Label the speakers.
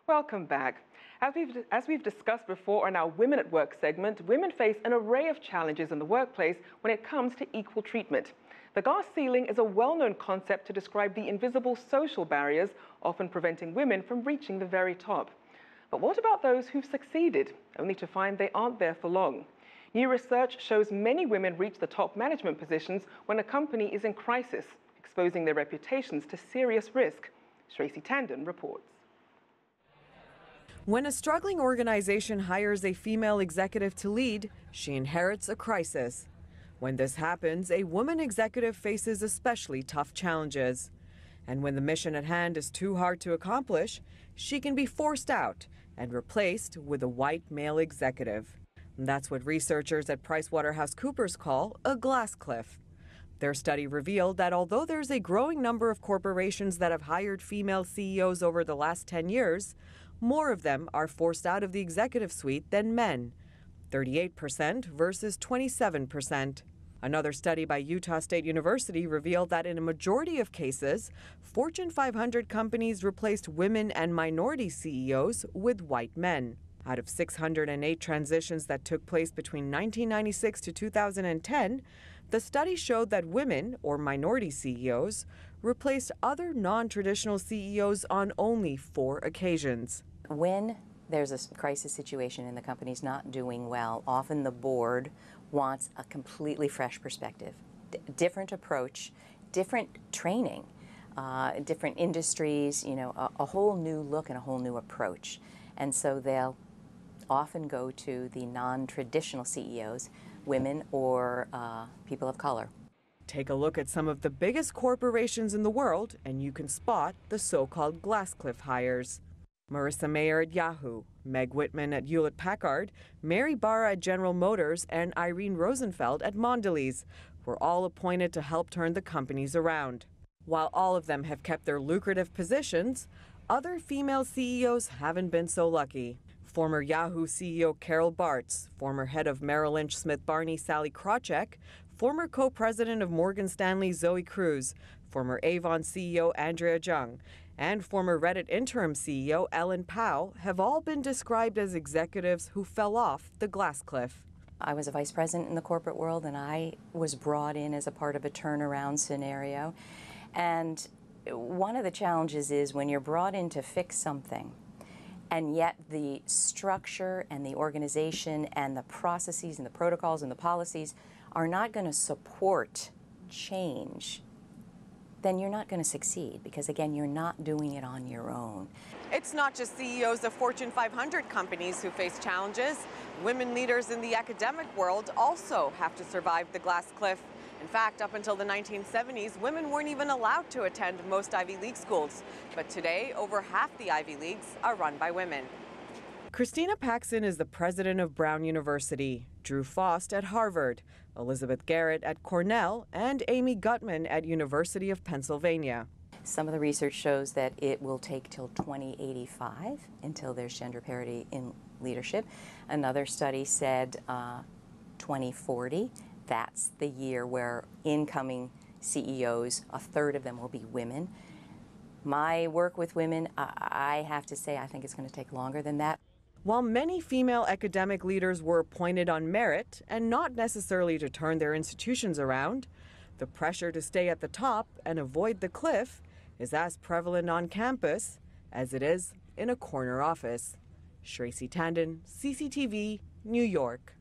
Speaker 1: Welcome back. As we've discussed before in our Women at Work segment, women face an array of challenges in the workplace when it comes to equal treatment. The glass ceiling is a well-known concept to describe the invisible social barriers often preventing women from reaching the very top. But what about those who've succeeded, only to find they aren't there for long? New research shows many women reach the top management positions when a company is in crisis, exposing their reputations to serious risk. Shraysi Tandon reports.
Speaker 2: When a struggling organization hires a female executive to lead, she inherits a crisis. When this happens, a woman executive faces especially tough challenges. And when the mission at hand is too hard to accomplish, she can be forced out and replaced with a white male executive. And that's what researchers at PricewaterhouseCoopers call a glass cliff. Their study revealed that although there's a growing number of corporations that have hired female CEOs over the last 10 years, more of them are forced out of the executive suite than men, 38% versus 27%. Another study by Utah State University revealed that in a majority of cases, Fortune 500 companies replaced women and minority CEOs with white men. Out of 608 transitions that took place between 1996 to 2010, the study showed that women, or minority CEOs, replaced other non-traditional CEOs on only 4 occasions.
Speaker 3: When there's a crisis situation and the company's not doing well, often the board wants a completely fresh perspective, different approach, different training, different industries, a whole new look and a whole new approach. And so they'll often go to the non-traditional CEOs, women or people of color.
Speaker 2: Take a look at some of the biggest corporations in the world and you can spot the so-called glass cliff hires. Marissa Mayer at Yahoo, Meg Whitman at Hewlett-Packard, Mary Barra at General Motors, and Irene Rosenfeld at Mondelez were all appointed to help turn the companies around. While all of them have kept their lucrative positions, other female CEOs haven't been so lucky. Former Yahoo CEO Carol Bartz, former head of Merrill Lynch Smith Barney Sally Krawcheck, former co-president of Morgan Stanley Zoe Cruz, former Avon CEO Andrea Jung, and former Reddit interim CEO Ellen Pao have all been described as executives who fell off the glass cliff.
Speaker 3: I was a vice president in the corporate world and I was brought in as a part of a turnaround scenario. And one of the challenges is when you're brought in to fix something and yet the structure and the organization and the processes and the protocols and the policies are not going to support change, then you're not going to succeed because, again, you're not doing it on your own.
Speaker 2: It's not just CEOs of Fortune 500 companies who face challenges. Women leaders in the academic world also have to survive the glass cliff. In fact, up until the 1970s, women weren't even allowed to attend most Ivy League schools. But today, over half the Ivy Leagues are run by women. Christina Paxson is the president of Brown University, Drew Faust at Harvard, Elizabeth Garrett at Cornell, and Amy Gutman at University of Pennsylvania.
Speaker 3: Some of the research shows that it will take till 2085 until there's gender parity in leadership. Another study said 2040. That's the year where incoming CEOs, a third of them will be women. My work with women, I have to say, I think it's going to take longer than that.
Speaker 2: While many female academic leaders were appointed on merit and not necessarily to turn their institutions around, the pressure to stay at the top and avoid the cliff is as prevalent on campus as it is in a corner office. Shraysi Tandon, CCTV, New York.